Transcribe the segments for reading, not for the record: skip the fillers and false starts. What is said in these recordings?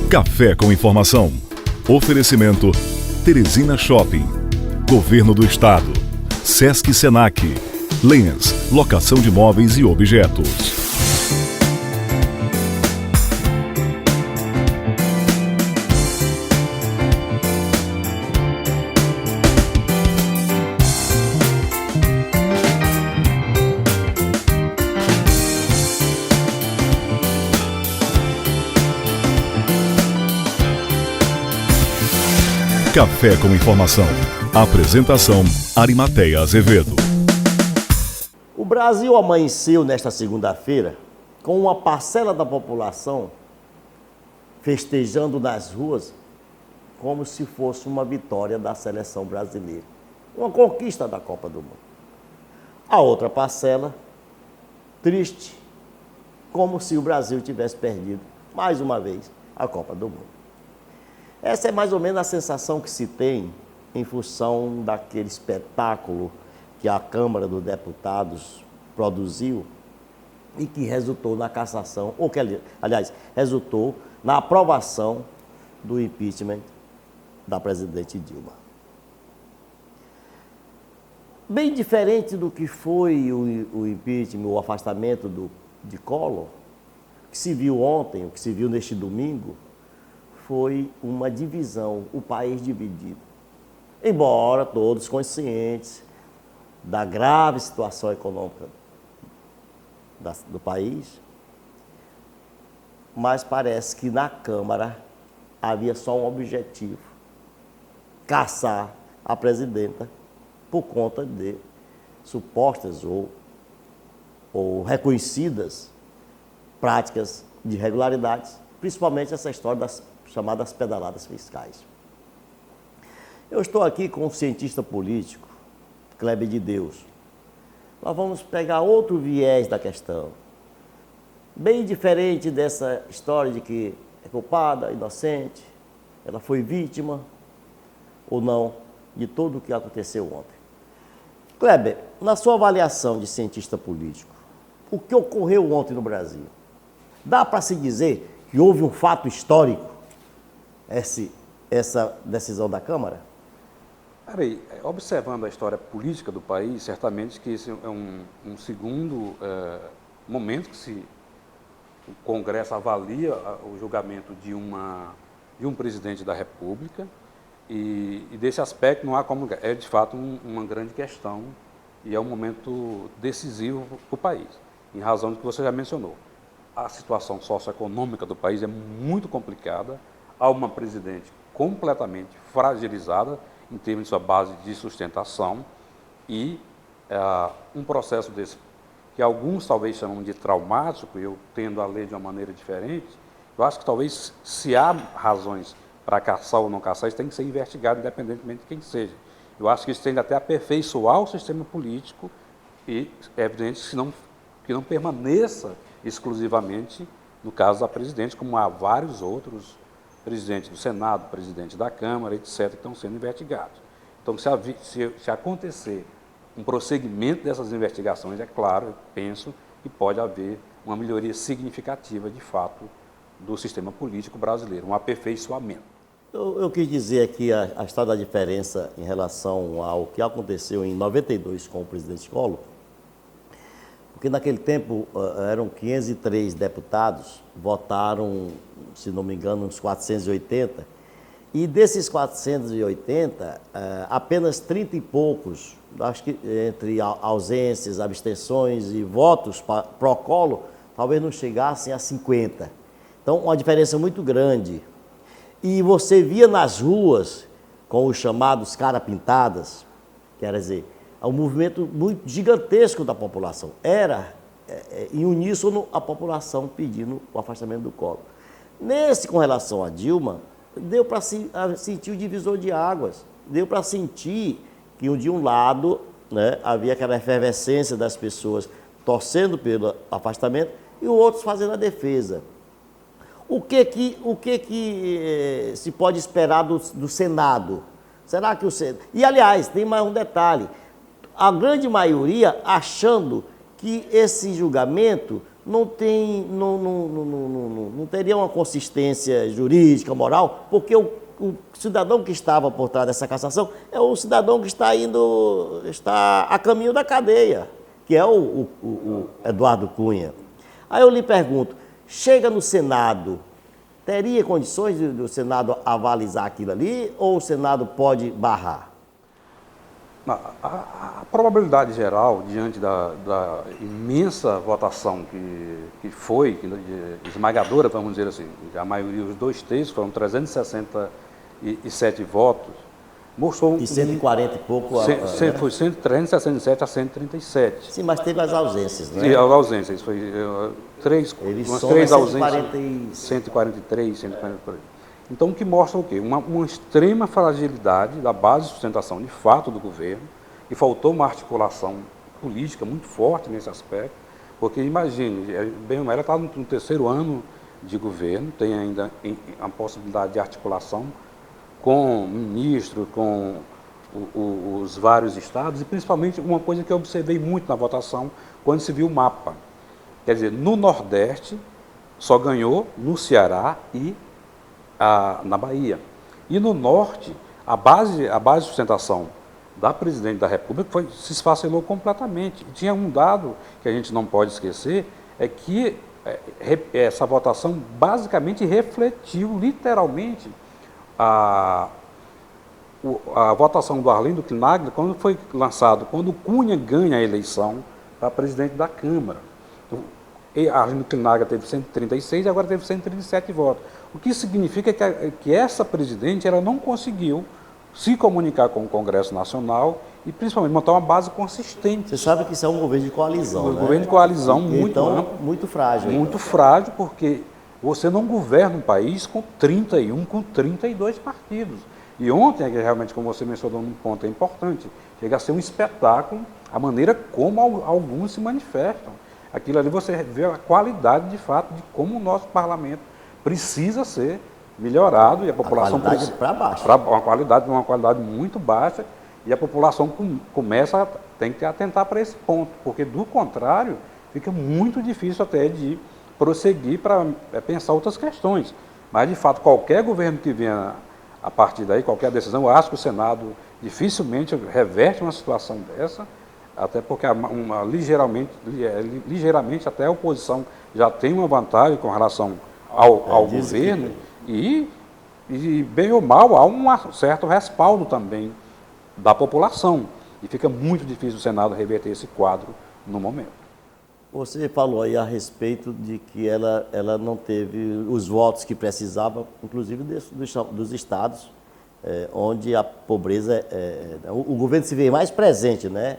Café com Informação. Oferecimento Teresina Shopping, Governo do Estado, Sesc Senac, Lens, locação de móveis e objetos. Café com Informação. Apresentação: Arimateia Azevedo. O Brasil amanheceu nesta segunda-feira com uma parcela da população festejando nas ruas como se fosse uma vitória da seleção brasileira, uma conquista da Copa do Mundo. A outra parcela, triste, como se o Brasil tivesse perdido, mais uma vez, a Copa do Mundo. Essa é mais ou menos a sensação que se tem em função daquele espetáculo que a Câmara dos Deputados produziu e que resultou na cassação, ou que, aliás, resultou na aprovação do impeachment da presidente Dilma. Bem diferente do que foi o impeachment, o afastamento de Collor, que se viu ontem, o que se viu neste domingo, foi uma divisão, o país dividido. Embora todos conscientes da grave situação econômica do país, mas parece que na Câmara havia só um objetivo: caçar a presidenta por conta de supostas ou reconhecidas práticas de irregularidades, principalmente essa história das chamadas pedaladas fiscais. Eu estou aqui com um cientista político, Kleber de Deus. Nós vamos pegar outro viés da questão, bem diferente dessa história de que é culpada, inocente, ela foi vítima ou não de tudo o que aconteceu ontem. Kleber, na sua avaliação de cientista político, o que ocorreu ontem no Brasil? Dá para se dizer que houve um fato histórico, essa decisão da Câmara? Peraí, observando a história política do país, certamente que esse é um segundo momento que o Congresso avalia o julgamento de um presidente da República e desse aspecto não há como... É de fato uma grande questão e é um momento decisivo para o país, em razão do que você já mencionou. A situação socioeconômica do país é muito complicada, há uma presidente completamente fragilizada em termos de sua base de sustentação e um processo desse, que alguns talvez chamam de traumático, eu tendo a ler de uma maneira diferente, eu acho que talvez, se há razões para caçar ou não caçar, isso tem que ser investigado independentemente de quem seja. Eu acho que isso tende até a aperfeiçoar o sistema político e é evidente que não permaneça exclusivamente no caso da presidente, como há vários outros presidente do Senado, presidente da Câmara, etc., que estão sendo investigados. Então, se acontecer um prosseguimento dessas investigações, é claro, eu penso que pode haver uma melhoria significativa, de fato, do sistema político brasileiro, um aperfeiçoamento. Eu quis dizer aqui a história da diferença em relação ao que aconteceu em 92 com o presidente Collor, porque naquele tempo eram 503 deputados, votaram, se não me engano, uns 480, e desses 480, apenas 30 e poucos, acho que entre ausências, abstenções e votos pró-Collor, talvez não chegassem a 50. Então, uma diferença muito grande. E você via nas ruas, com os chamados cara pintadas, quer dizer, um movimento muito gigantesco da população. Era, em uníssono, a população pedindo o afastamento do Collor. Nesse, com relação a Dilma, deu para sentir o divisor de águas. Deu para sentir que, de um lado, né, havia aquela efervescência das pessoas torcendo pelo afastamento e os outros fazendo a defesa. O que se pode esperar do Senado? Será que o Senado... E, aliás, tem mais um detalhe. A grande maioria achando que esse julgamento não teria uma consistência jurídica, moral, porque o cidadão que estava por trás dessa cassação é o cidadão que está a caminho da cadeia, que é o Eduardo Cunha. Aí eu lhe pergunto, chega no Senado, teria condições do Senado avalizar aquilo ali ou o Senado pode barrar? A probabilidade geral, diante da imensa votação que foi, esmagadora, vamos dizer assim, a maioria, os 2/3, foram 367 votos, mostrou... E 140 e pouco... Foi 367 a 137. Sim, mas teve as ausências, né? Sim, as ausências, foi umas três ausências, 143, 143. Então, o que mostra o quê? Uma extrema fragilidade da base de sustentação de fato do governo, e faltou uma articulação política muito forte nesse aspecto, porque imagine, bem ou mal, ela está no terceiro ano de governo, tem ainda a possibilidade de articulação com o ministro, com os vários estados, e principalmente uma coisa que eu observei muito na votação, quando se viu o mapa. Quer dizer, no Nordeste, só ganhou no Ceará e na Bahia. E no Norte, a base de sustentação da Presidente da República se esfacelou completamente. E tinha um dado que a gente não pode esquecer, é que essa votação basicamente refletiu literalmente a votação do Arlindo Quinaglia, quando foi lançado, quando o Cunha ganha a eleição para presidente da Câmara. Arlindo Quinaglia teve 136 e agora teve 137 votos. O que significa que essa presidente ela não conseguiu se comunicar com o Congresso Nacional e principalmente montar uma base consistente. Você sabe que isso é um governo de coalizão, né? Um governo de coalizão muito então, amplo. Muito frágil. Muito frágil, porque você não governa um país com 31, com 32 partidos. E ontem, realmente, como você mencionou num ponto importante, chega a ser um espetáculo a maneira como alguns se manifestam. Aquilo ali você vê a qualidade, de fato, de como o nosso parlamento precisa ser melhorado e a população qualidade para baixo. Uma qualidade muito baixa, e a população tem que atentar para esse ponto, porque do contrário fica muito difícil até de prosseguir para pensar outras questões. Mas de fato qualquer governo que venha a partir daí, qualquer decisão, eu acho que o Senado dificilmente reverte uma situação dessa, até porque ligeiramente até a oposição já tem uma vantagem com relação ao governo, e bem ou mal há um certo respaldo também da população, e fica muito difícil o Senado reverter esse quadro no momento. Você falou aí a respeito de que ela não teve os votos que precisava, inclusive dos estados, onde a pobreza, o governo se vê mais presente, né,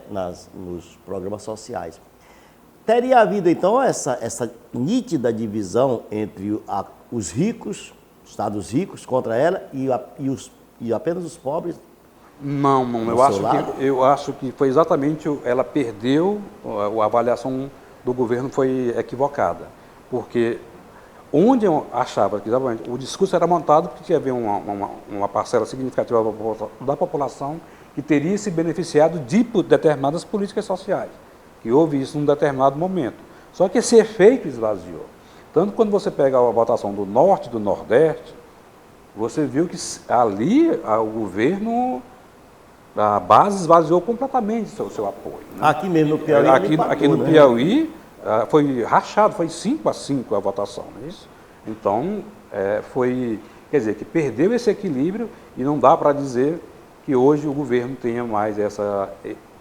nos programas sociais. Teria havido, então, essa nítida divisão entre os ricos, estados ricos contra ela e apenas os pobres? Não, eu acho que foi exatamente, ela perdeu, a avaliação do governo foi equivocada, porque onde eu achava que exatamente, o discurso era montado porque havia uma parcela significativa da população que teria se beneficiado de determinadas políticas sociais, que houve isso num determinado momento. Só que esse efeito esvaziou. Tanto quando você pega a votação do Norte e do Nordeste, você viu que ali o governo, a base esvaziou completamente o seu apoio. Né? Aqui mesmo no Piauí. Aqui no Piauí foi rachado, foi 5-5 a votação. Não é isso? Então, quer dizer, que perdeu esse equilíbrio, e não dá para dizer que hoje o governo tenha mais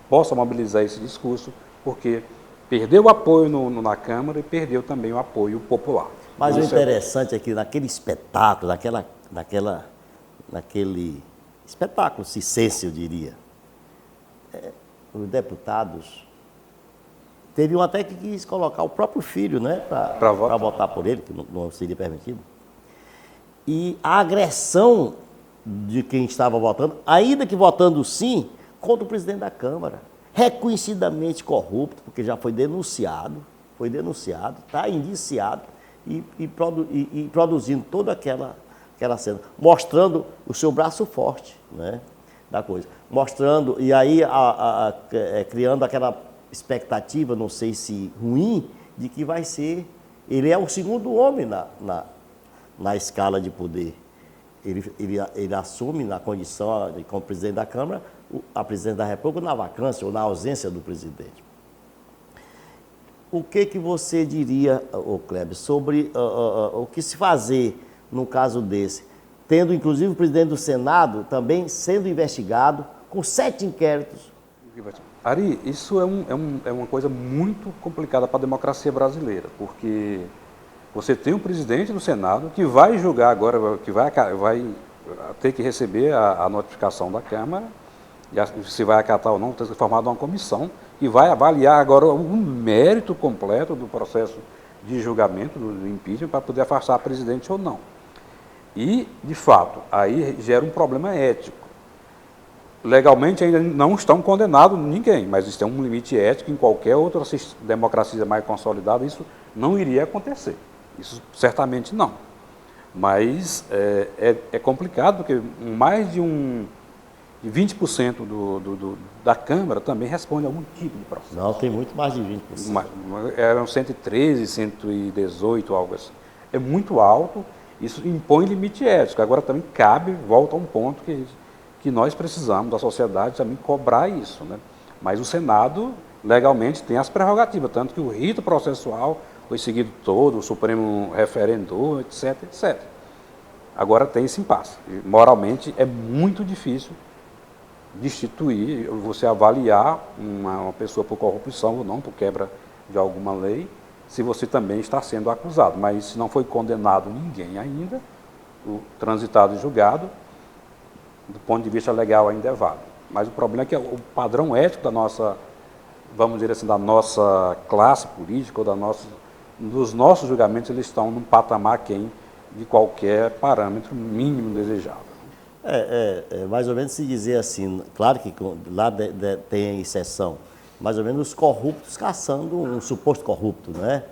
possa mobilizar esse discurso, porque perdeu o apoio na Câmara e perdeu também o apoio popular. Mas o interessante é que naquele espetáculo, naquele espetáculo circense, eu diria, os deputados, teve um até que quis colocar o próprio filho, né, para votar por ele, que não seria permitido. E a agressão de quem estava votando, ainda que votando sim, contra o presidente da Câmara, reconhecidamente corrupto, porque já foi denunciado, está indiciado e produzindo toda aquela cena, mostrando o seu braço forte, né, da coisa, mostrando, e aí criando aquela expectativa, não sei se ruim, de que vai ser, ele é o segundo homem na escala de poder. Ele assume na condição de, como presidente da Câmara, a presidência da República na vacância ou na ausência do presidente. O que você diria, Kleber, sobre o que se fazer num caso desse, tendo inclusive o presidente do Senado também sendo investigado com 7 inquéritos? Ari, isso é uma coisa muito complicada para a democracia brasileira, porque você tem um presidente do Senado que vai julgar agora, que vai ter que receber a notificação da Câmara, e se vai acatar ou não, tem que ser formada uma comissão, que vai avaliar agora o mérito completo do processo de julgamento, do impeachment, para poder afastar a presidente ou não. E, de fato, aí gera um problema ético. Legalmente ainda não estão condenados ninguém, mas isso tem um limite ético. Em qualquer outra democracia mais consolidada, isso não iria acontecer. Isso certamente não. Mas é complicado, porque mais de 20% da Câmara também responde a algum tipo de processo. Não, tem muito mais de 20%. Eram 113, 118, algo assim. É muito alto, isso impõe limite ético. Agora também volta a um ponto que nós precisamos, da sociedade, também cobrar isso, né? Mas o Senado, legalmente, tem as prerrogativas, tanto que o rito processual foi seguido todo, o Supremo referendou, etc, etc. Agora tem esse impasse. Moralmente, é muito difícil destituir, você avaliar uma pessoa por corrupção ou não, por quebra de alguma lei, se você também está sendo acusado. Mas se não foi condenado ninguém ainda, o transitado e julgado, do ponto de vista legal ainda é válido. Mas o problema é que o padrão ético da nossa, vamos dizer assim, da nossa classe política, ou dos nossos julgamentos, eles estão num patamar aquém de qualquer parâmetro mínimo desejado. Mais ou menos se dizer assim, claro que lá tem exceção, mais ou menos os corruptos caçando um suposto corrupto, né?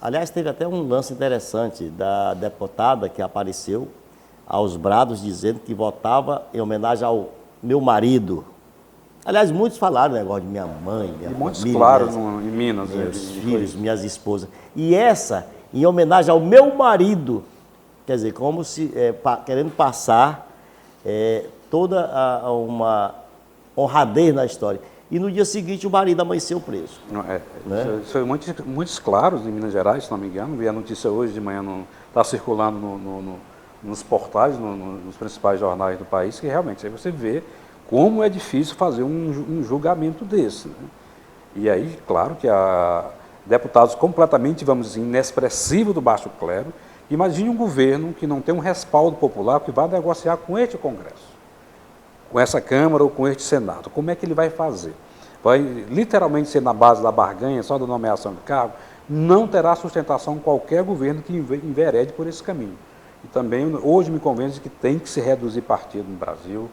Aliás, teve até um lance interessante da deputada que apareceu aos brados dizendo que votava em homenagem ao meu marido. Aliás, muitos falaram o negócio de minha mãe, minha família, muitos, claro, em Minas. Meus filhos, minhas esposas. E essa, em homenagem ao meu marido, quer dizer, como se querendo passar toda uma honradez na história. E no dia seguinte o marido amanheceu preso. Né? Isso foi muitos claros em Minas Gerais, se não me engano. Vi a notícia hoje de manhã, está circulando nos portais, nos principais jornais do país, que realmente aí você vê como é difícil fazer um julgamento desse. Né? E aí, claro que há deputados completamente, vamos dizer, inexpressivos do baixo clero. Imagine um governo que não tem um respaldo popular, que vai negociar com este Congresso, com essa Câmara ou com este Senado. Como é que ele vai fazer? Vai literalmente ser na base da barganha, só da nomeação de cargo? Não terá sustentação qualquer governo que enverede por esse caminho. E também, hoje me convence de que tem que se reduzir partido no Brasil,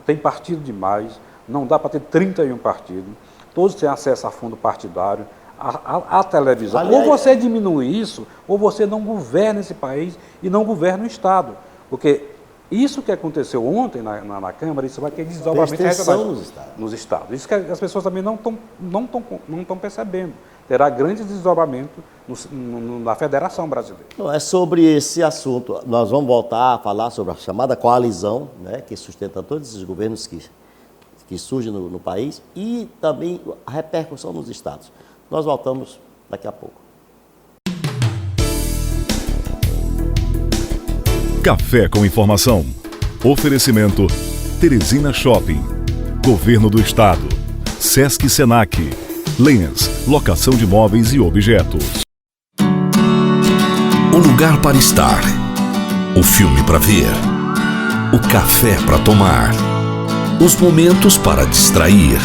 tem partido demais, não dá para ter 31 partidos, todos têm acesso a fundo partidário, a televisão. Aliás, ou você diminui isso, ou você não governa esse país e não governa o Estado. Porque isso que aconteceu ontem na Câmara, isso vai ter desdobramento nos estados. Isso que as pessoas também não estão percebendo. Terá grande desdobramento na Federação Brasileira. Não, é sobre esse assunto. Nós vamos voltar a falar sobre a chamada coalizão, né, que sustenta todos esses governos que surgem no país, e também a repercussão nos estados. Nós voltamos daqui a pouco. Café com informação. Oferecimento Teresina Shopping, Governo do Estado, Sesc Senac, Lens, locação de móveis e objetos. O lugar para estar, o filme para ver, o café para tomar, os momentos para distrair,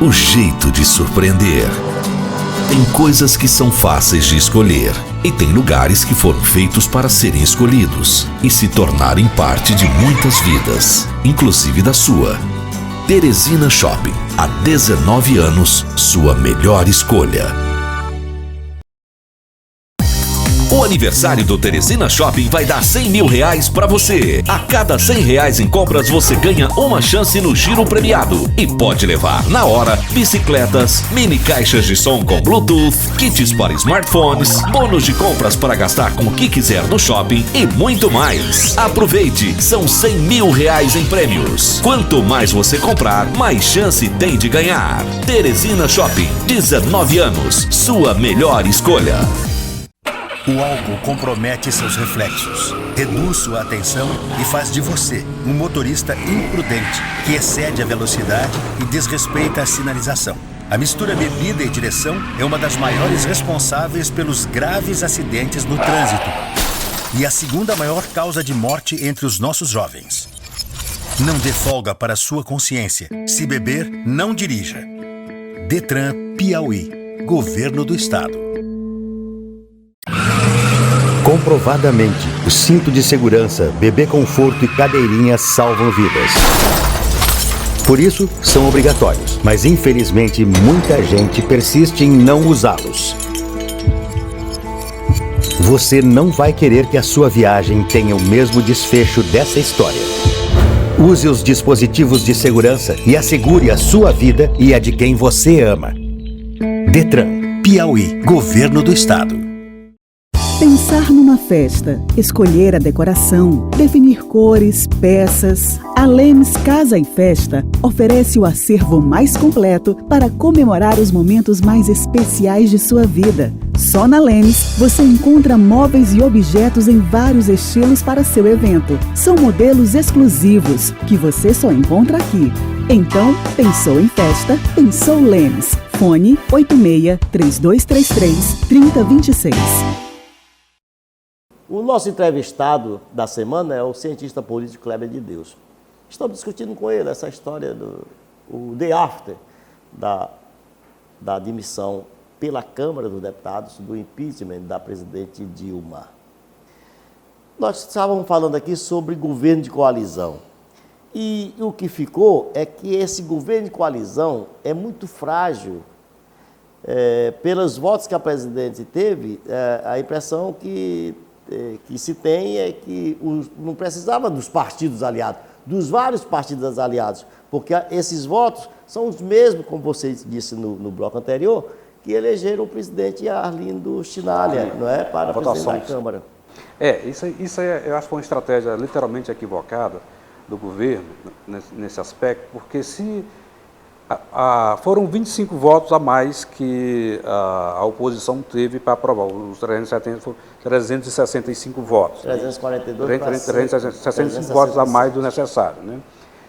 o jeito de surpreender. Tem coisas que são fáceis de escolher e tem lugares que foram feitos para serem escolhidos e se tornarem parte de muitas vidas, inclusive da sua. Teresina Shopping, há 19 anos, sua melhor escolha. O aniversário do Teresina Shopping vai dar R$100 mil pra você. A cada R$100 em compras você ganha uma chance no Giro Premiado. E pode levar na hora bicicletas, mini caixas de som com Bluetooth, kits para smartphones, bônus de compras para gastar com o que quiser no shopping e muito mais. Aproveite, são R$100 mil em prêmios. Quanto mais você comprar, mais chance tem de ganhar. Teresina Shopping, 19 anos, sua melhor escolha. O álcool compromete seus reflexos, reduz sua atenção e faz de você um motorista imprudente, que excede a velocidade e desrespeita a sinalização. A mistura bebida e direção é uma das maiores responsáveis pelos graves acidentes no trânsito e a segunda maior causa de morte entre os nossos jovens. Não dê folga para sua consciência. Se beber, não dirija. Detran Piauí, Governo do Estado. Comprovadamente, o cinto de segurança, bebê conforto e cadeirinha salvam vidas. Por isso, são obrigatórios, mas infelizmente muita gente persiste em não usá-los. Você não vai querer que a sua viagem tenha o mesmo desfecho dessa história. Use os dispositivos de segurança e assegure a sua vida e a de quem você ama. Detran, Piauí, Governo do Estado. Pensar numa festa, escolher a decoração, definir cores, peças. A Lemes Casa e Festa oferece o acervo mais completo para comemorar os momentos mais especiais de sua vida. Só na Lemes você encontra móveis e objetos em vários estilos para seu evento. São modelos exclusivos que você só encontra aqui. Então, pensou em festa? Pensou Lemes. Fone 86-3233-3026. O nosso entrevistado da semana é o cientista político Kleber de Deus. Estamos discutindo com ele essa história do day after da admissão pela Câmara dos Deputados do impeachment da presidente Dilma. Nós estávamos falando aqui sobre governo de coalizão. E o que ficou é que esse governo de coalizão é muito frágil. Pelos votos que a presidente teve, a impressão que se tem é que não precisava dos partidos aliados, dos vários partidos aliados, porque esses votos são os mesmos, como você disse no bloco anterior, que elegeram o presidente Arlindo Chinalha, não é, para a presidente da Câmara. Isso aí, eu acho que foi uma estratégia literalmente equivocada do governo nesse aspecto, porque se foram 25 votos a mais que a oposição teve para aprovar. Os 365 votos. 365 votos a mais do necessário. Né?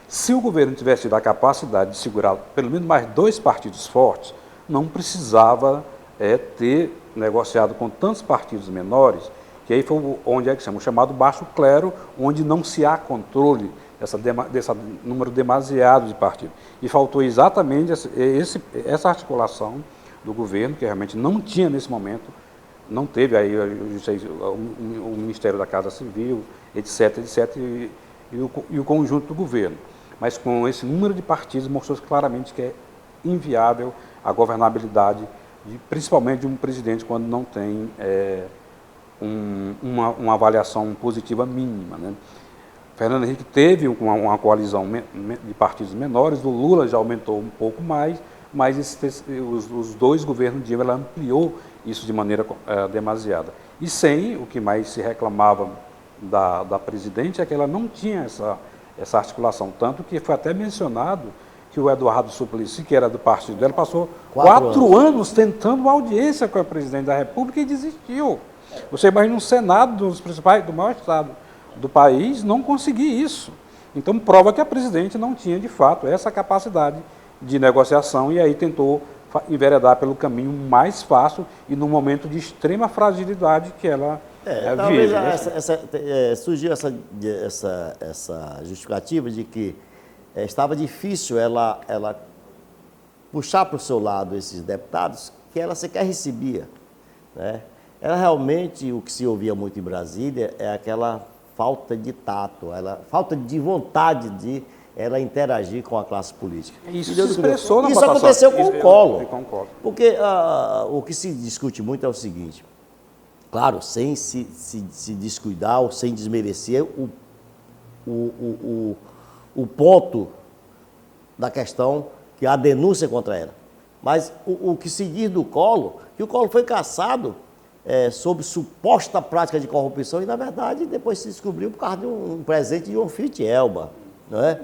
Se o governo tivesse tido a capacidade de segurar pelo menos mais 2 partidos fortes, não precisava ter negociado com tantos partidos menores, que aí foi onde é que chama o chamado baixo clero, onde não se há controle desse número demasiado de partidos. E faltou exatamente essa articulação do governo, que realmente não tinha nesse momento, não teve aí o Ministério da Casa Civil, etc., e o conjunto do governo. Mas com esse número de partidos mostrou claramente que é inviável a governabilidade, principalmente de um presidente quando não tem uma avaliação positiva mínima, né? Fernando Henrique teve uma coalizão de partidos menores, o Lula já aumentou um pouco mais, mas os 2 governos de Dilma, ela ampliou isso de maneira demasiada. E sem o que mais se reclamava da presidente é que ela não tinha essa articulação, tanto que foi até mencionado que o Eduardo Suplicy, que era do partido dela, passou 4 anos tentando uma audiência com a presidente da República e desistiu. Você imagina um Senado do maior estado do país não conseguir isso. Então, prova que a presidente não tinha, de fato, essa capacidade de negociação e aí tentou enveredar pelo caminho mais fácil e num momento de extrema fragilidade que ela talvez vive. Surgiu essa justificativa de que estava difícil ela puxar para o seu lado esses deputados que ela sequer recebia, né? Ela realmente, o que se ouvia muito em Brasília é aquela falta de tato, falta de vontade de ela interagir com a classe política. Isso se expressou na votação. Isso aconteceu com o Collor. Com o Collor. Porque o que se discute muito é o seguinte, Claro, sem se descuidar ou sem desmerecer o ponto da questão que a denúncia contra ela. Mas o que se diz do Collor, que o Collor foi cassado sob suposta prática de corrupção e, na verdade, depois se descobriu por causa de um presente de um Fiat Elba, não é?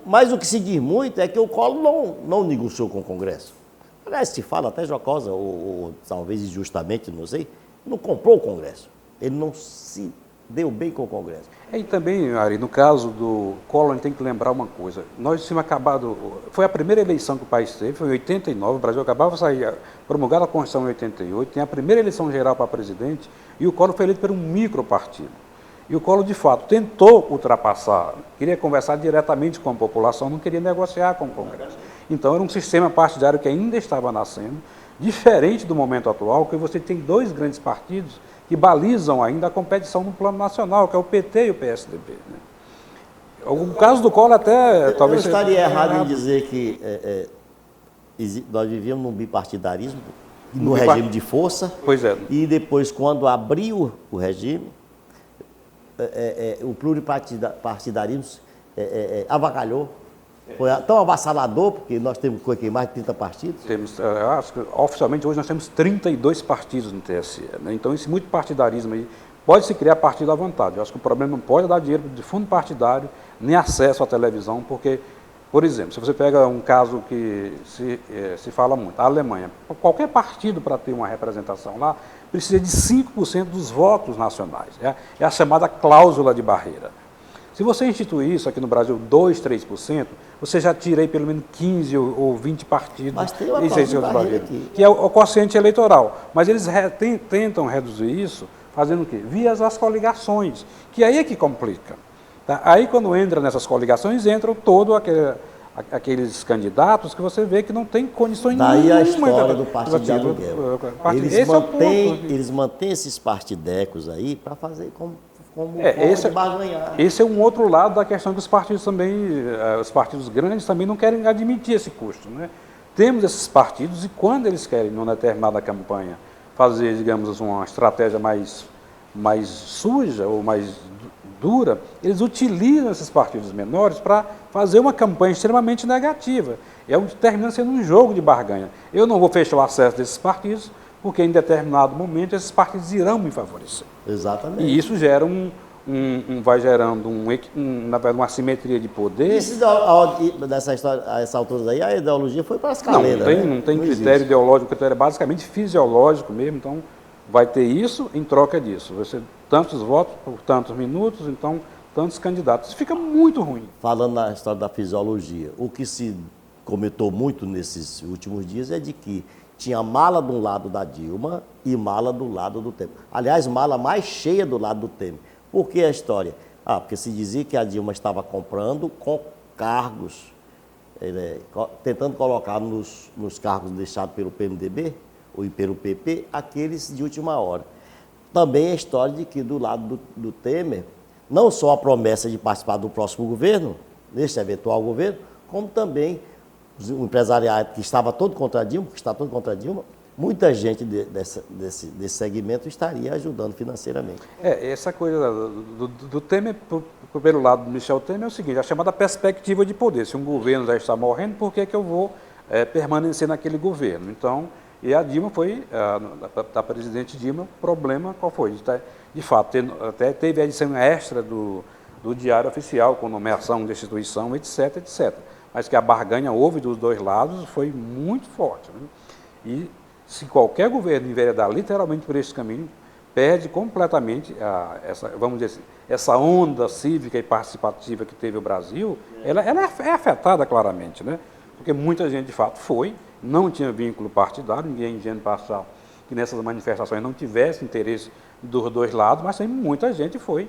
Mas o que se diz muito é que o Collor não negociou com o Congresso. Aliás, se fala até jocosa, ou talvez injustamente, não sei, não comprou o Congresso. Ele não se deu bem com o Congresso. E também, Ari, no caso do Collor, a gente tem que lembrar uma coisa. Nós tínhamos acabado, foi a primeira eleição que o país teve, foi em 89, o Brasil acabava de sair, promulgada a Constituição em 88, tem a primeira eleição geral para presidente, e o Collor foi eleito por um micropartido. E o Collor, de fato, tentou ultrapassar, queria conversar diretamente com a população, não queria negociar com o Congresso. Então, era um sistema partidário que ainda estava nascendo, diferente do momento atual, que você tem dois grandes partidos que balizam ainda a competição no plano nacional, que é o PT e o PSDB. Né? O caso do Collor até... talvez eu estaria errado em dizer que nós vivíamos num bipartidarismo, no regime de força, pois é. E depois, quando abriu o regime, o pluripartidarismo avacalhou. Foi tão avassalador, porque nós temos mais de 30 partidos. Temos, acho que oficialmente hoje nós temos 32 partidos no TSE. Né? Então, esse muito partidarismo aí, pode-se criar partido à vontade. Eu acho que o problema não pode dar dinheiro de fundo partidário, nem acesso à televisão, porque, por exemplo, se você pega um caso que se fala muito, a Alemanha, qualquer partido para ter uma representação lá, precisa de 5% dos votos nacionais. É a chamada cláusula de barreira. Se você instituir isso aqui no Brasil, 2%, 3%, você já tira aí pelo menos 15 ou 20 partidos. Mas tem uma cláusula de barreira aqui. Que é o quociente eleitoral. Mas eles tentam reduzir isso fazendo o quê? Via as coligações, que aí é que complica. Tá? Aí, quando entra nessas coligações, entram todos aqueles candidatos que você vê que não tem condições nenhuma. Daí a história do partido de aluguel. Eles mantêm esses partidecos aí para fazer como de barganhar. Esse é um outro lado da questão que os partidos também, os partidos grandes também não querem admitir esse custo. Né? Temos esses partidos e quando eles querem, numa determinada campanha, fazer, digamos, uma estratégia mais suja ou mais dura, eles utilizam esses partidos menores para fazer uma campanha extremamente negativa. Termina sendo um jogo de barganha. Eu não vou fechar o acesso desses partidos, porque em determinado momento esses partidos irão me favorecer. Exatamente. E isso gera vai gerando uma assimetria de poder. Nessa história, a essa altura aí, a ideologia foi para as caleiras. Não tem critério ideológico, o critério é basicamente fisiológico mesmo, então vai ter isso em troca disso. Vai ser tantos votos por tantos minutos, então tantos candidatos. Isso fica muito ruim. Falando na história da fisiologia, o que se comentou muito nesses últimos dias é de que tinha mala de um lado da Dilma e mala do lado do Temer. Aliás, mala mais cheia do lado do Temer. Por que a história? Porque se dizia que a Dilma estava comprando com cargos, tentando colocar nos cargos deixados pelo PMDB ou pelo PP, aqueles de última hora. Também a história de que do lado do Temer, não só a promessa de participar do próximo governo, neste eventual governo, como também o empresariado que estava todo contra a Dilma, que está todo contra a Dilma, muita gente desse segmento estaria ajudando financeiramente. Essa coisa do Temer, pelo lado do Michel Temer, é o seguinte, a chamada perspectiva de poder. Se um governo já está morrendo, por que eu vou permanecer naquele governo? Então, e a Dilma foi, da presidente Dilma, o problema qual foi? De fato, até teve a edição extra do Diário Oficial, com nomeação, destituição, etc, etc. Mas que a barganha houve dos dois lados foi muito forte. Né? E se qualquer governo enveredar literalmente por esse caminho, perde completamente essa onda cívica e participativa que teve o Brasil, ela é afetada claramente, né? Porque muita gente de fato não tinha vínculo partidário, ninguém é ingênuo para achar que nessas manifestações não tivesse interesse dos dois lados, mas também muita gente foi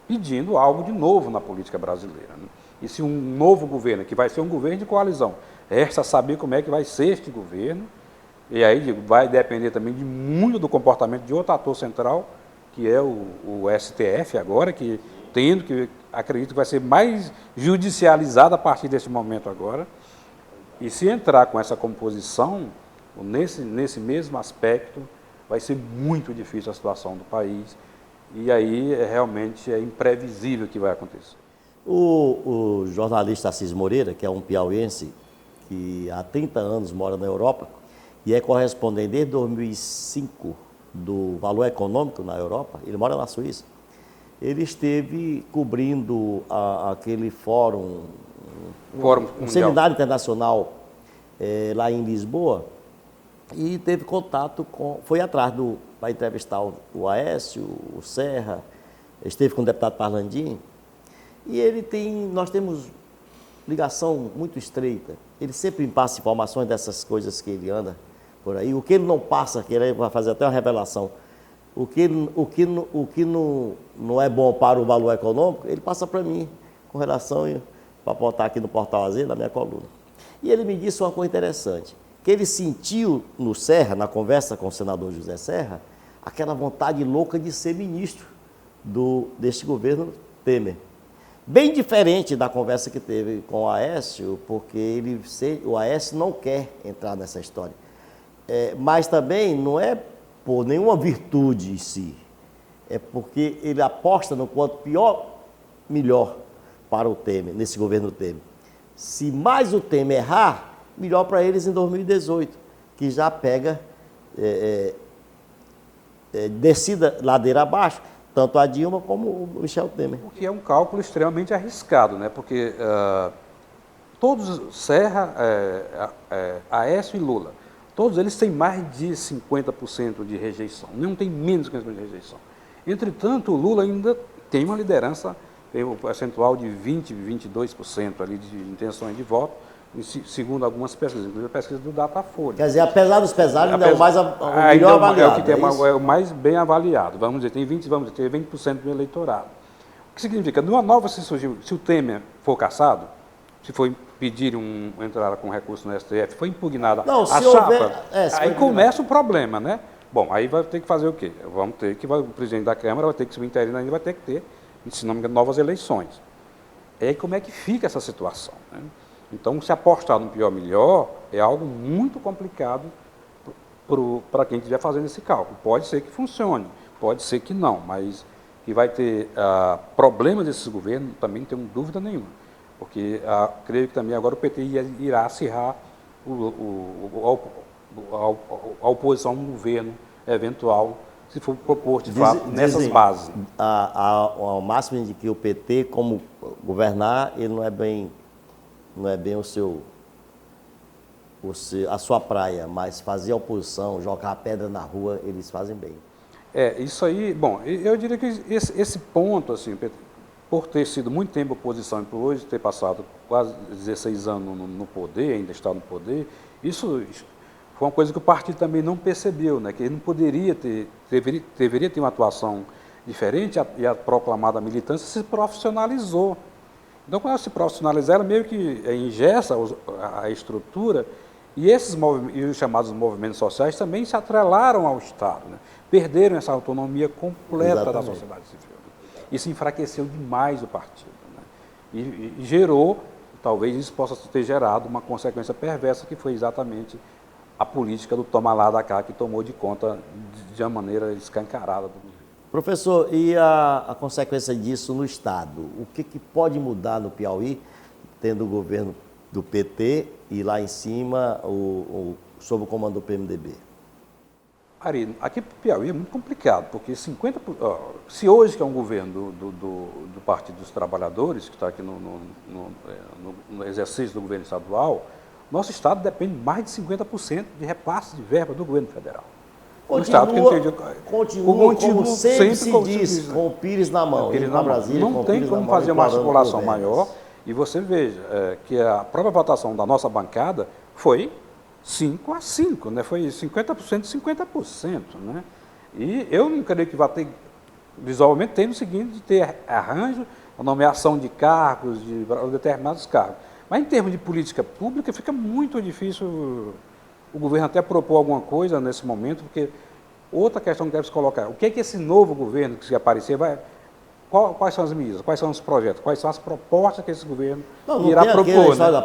pedindo algo de novo na política brasileira. Né? E se um novo governo, que vai ser um governo de coalizão, resta saber como é que vai ser este governo, e aí vai depender também de muito do comportamento de outro ator central, que é o STF agora, que acredito que vai ser mais judicializado a partir desse momento agora. E se entrar com essa composição, nesse mesmo aspecto, vai ser muito difícil a situação do país, e aí realmente é imprevisível o que vai acontecer. O jornalista Assis Moreira, que é um piauiense que há 30 anos mora na Europa e é correspondente desde 2005 do Valor Econômico na Europa, ele mora na Suíça, ele esteve cobrindo aquele fórum, um seminário internacional lá em Lisboa, e teve contato foi atrás para entrevistar o Aécio, o Serra, esteve com o deputado Parlandim, e nós temos ligação muito estreita. Ele sempre me passa informações dessas coisas que ele anda por aí. O que ele não passa, que ele vai fazer até uma revelação, o que não é bom para o Valor Econômico, ele passa para mim, com relação para botar aqui no Portal AZ, na minha coluna. E ele me disse uma coisa interessante, que ele sentiu no Serra, na conversa com o senador José Serra, aquela vontade louca de ser ministro deste governo Temer. Bem diferente da conversa que teve com o Aécio, porque o Aécio não quer entrar nessa história. Mas também não é por nenhuma virtude em si, é porque ele aposta no quanto pior, melhor para o Temer, nesse governo Temer. Se mais o Temer errar, melhor para eles em 2018, que já pega descida ladeira abaixo, tanto a Dilma como o Michel Temer. O que é um cálculo extremamente arriscado, né? Porque todos, Serra, Aécio e Lula, todos eles têm mais de 50% de rejeição, não tem menos de 50% de rejeição. Entretanto, o Lula ainda tem uma liderança, tem um percentual de 20%, 22% ali de intenções de voto, segundo algumas pesquisas, inclusive a pesquisa do Datafolha. Quer dizer, apesar dos pesares, ainda é o melhor avaliado. É o mais bem avaliado. Vamos dizer, tem 20% do eleitorado. O que significa? Numa nova, se o Temer for cassado, se for pedir entrada com recurso no STF, foi impugnada a chapa, aí começa o problema, né? Bom, aí vai ter que fazer o quê? O presidente da Câmara vai ter que subir interino, ainda vai ter que ter, se não me engano, novas eleições. E aí como é que fica essa situação, né? Então, se apostar no pior-melhor é algo muito complicado para quem estiver fazendo esse cálculo. Pode ser que funcione, pode ser que não, mas que vai ter problemas desse governo, também não tenho dúvida nenhuma. Porque creio que também agora o PT irá acirrar a oposição a um governo eventual, se for propor de fato nessas bases. Ao máximo de que o PT, como governar, ele não é bem a sua praia, mas fazer oposição, jogar pedra na rua, eles fazem bem. Isso aí, bom, eu diria que esse ponto, assim, por ter sido muito tempo oposição e por hoje ter passado quase 16 anos no poder, ainda está no poder, isso foi uma coisa que o partido também não percebeu, né, que ele não deveria ter uma atuação diferente, e a proclamada militância se profissionalizou. Então, quando ela se profissionalizar, ela meio que engessa a estrutura, e os chamados movimentos sociais também se atrelaram ao Estado, né? Perderam essa autonomia completa da sociedade civil. Isso enfraqueceu demais o partido, né? E gerou, talvez isso possa ter gerado uma consequência perversa, que foi exatamente a política do toma lá da cá, que tomou de conta de uma maneira escancarada do governo. Professor, e a consequência disso no Estado? O que pode mudar no Piauí, tendo o governo do PT e lá em cima, sob o comando do PMDB? Ari, aqui para o Piauí é muito complicado, porque se hoje que é um governo do Partido dos Trabalhadores, que está aqui no exercício do governo estadual, nosso Estado depende mais de 50% de repasse de verba do governo federal. Continua como sempre se diz, com o Pires na mão. Não tem como fazer uma articulação maior. E você veja que a própria votação da nossa bancada foi 5-5, né? Foi 50% e 50%. Né? E eu não creio que vai ter, visualmente, tem o seguinte, de ter arranjo, a nomeação de cargos, de determinados cargos. Mas em termos de política pública, fica muito difícil o governo até propor alguma coisa nesse momento, porque outra questão que deve se colocar, o que é que esse novo governo que se aparecer quais são as medidas, quais são os projetos, quais são as propostas que esse governo irá propor? Né?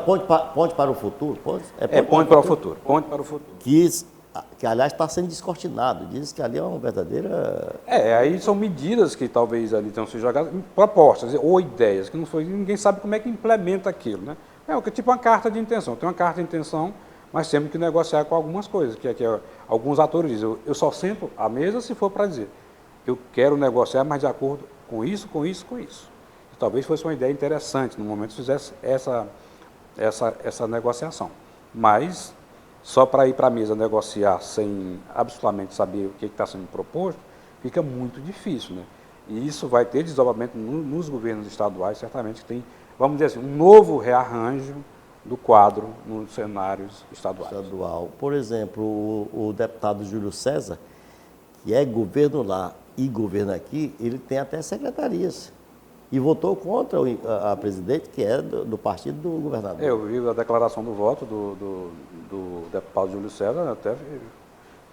Ponte para o futuro? Ponte para o futuro. Que que aliás está sendo descortinado. Diz que ali é uma verdadeira... Aí são medidas que talvez ali tenham sido jogadas, propostas ou ideias, que não foi, ninguém sabe como é que implementa aquilo, né? Tipo uma carta de intenção. Tem uma carta de intenção, mas temos que negociar com algumas coisas, que alguns atores dizem, eu só sento à mesa se for para dizer, eu quero negociar, mas de acordo com isso, com isso, com isso. E talvez fosse uma ideia interessante, no momento que fizesse essa negociação. Mas, só para ir para a mesa negociar sem absolutamente saber o que está sendo proposto, fica muito difícil, né? E isso vai ter desdobramento nos governos estaduais, certamente que tem, vamos dizer assim, um novo rearranjo do quadro nos cenários estaduais. Por exemplo, o deputado Júlio César, que é governo lá e governo aqui, ele tem até secretarias. E votou contra a presidente, que é do partido do governador. Eu vi a declaração do voto do deputado Júlio César, até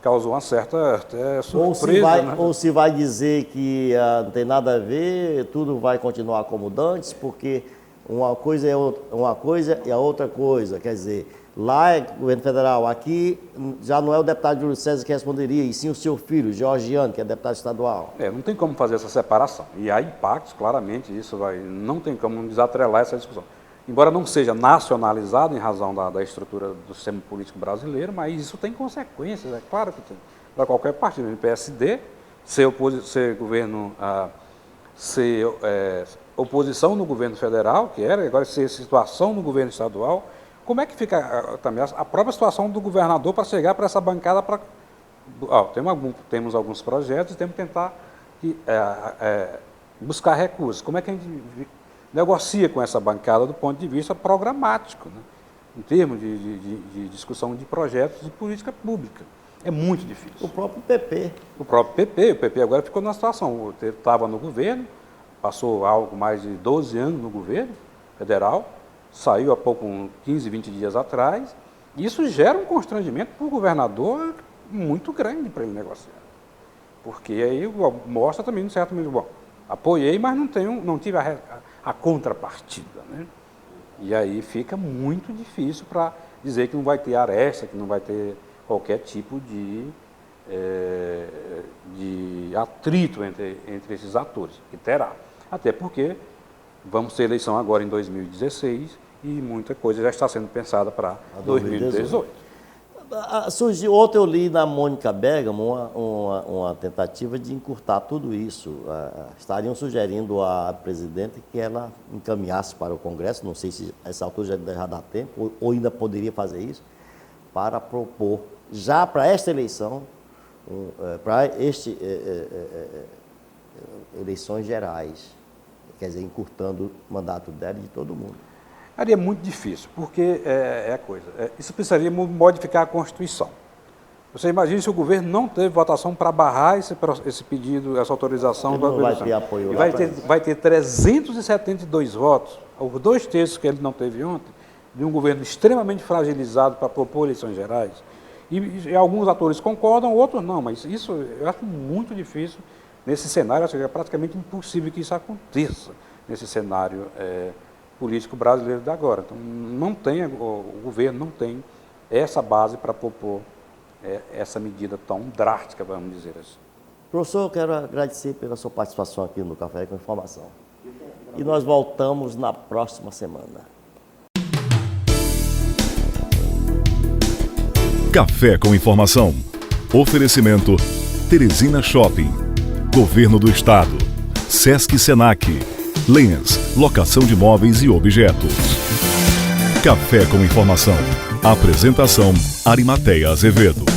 causou uma certa surpresa. Ou se vai dizer que não tem nada a ver, tudo vai continuar como antes, porque uma coisa é uma coisa e a outra coisa. Quer dizer, lá é governo federal, aqui já não é o deputado Júlio César que responderia, e sim o seu filho, Georgiano, que é deputado estadual. Não tem como fazer essa separação. E há impactos, claramente, não tem como desatrelar essa discussão. Embora não seja nacionalizado em razão da estrutura do sistema político brasileiro, mas isso tem consequências, é claro que tem. Para qualquer partido, no PSD, ser oposição no governo federal, que era, agora ser situação no governo estadual, como é que fica também a própria situação do governador para chegar para essa bancada? Temos alguns projetos e temos que tentar buscar recursos. Como é que a gente negocia com essa bancada do ponto de vista programático, né? Em termos de discussão de projetos de política pública? É muito difícil. O próprio PP. O PP agora ficou numa situação, estava no governo, passou algo mais de 12 anos no governo federal, saiu há pouco, 15, 20 dias atrás, e isso gera um constrangimento para o governador muito grande para ele negociar. Porque aí mostra também, um certo momento, apoiei, mas não tive a contrapartida, né? E aí fica muito difícil para dizer que não vai ter aresta, que não vai ter qualquer tipo de atrito entre esses atores, que terá. Até porque vamos ter eleição agora em 2016 e muita coisa já está sendo pensada para 2018. Surgiu, ontem eu li na Mônica Bergamo uma tentativa de encurtar tudo isso. Estariam sugerindo à presidente que ela encaminhasse para o Congresso, não sei se essa altura já dá tempo, ou ainda poderia fazer isso, para propor, já para esta eleição, para eleições gerais, quer dizer, encurtando o mandato dela e de todo mundo. É muito difícil, porque isso precisaria modificar a Constituição. Você imagina se o governo não teve votação para barrar esse pedido, essa autorização. Ele não vai ter apoio lá. Vai ter 372 votos, os 2 terços que ele não teve ontem, de um governo extremamente fragilizado para propor eleições gerais. E alguns atores concordam, outros não, mas isso eu acho muito difícil nesse cenário, é praticamente impossível que isso aconteça nesse cenário político brasileiro de agora. Então, o governo não tem essa base para propor essa medida tão drástica, vamos dizer assim. Professor, eu quero agradecer pela sua participação aqui no Café com Informação. E nós voltamos na próxima semana. Café com Informação. Oferecimento Teresina Shopping, Governo do Estado, Sesc Senac, Lens, locação de móveis e objetos. Café com Informação. Apresentação Arimateia Azevedo.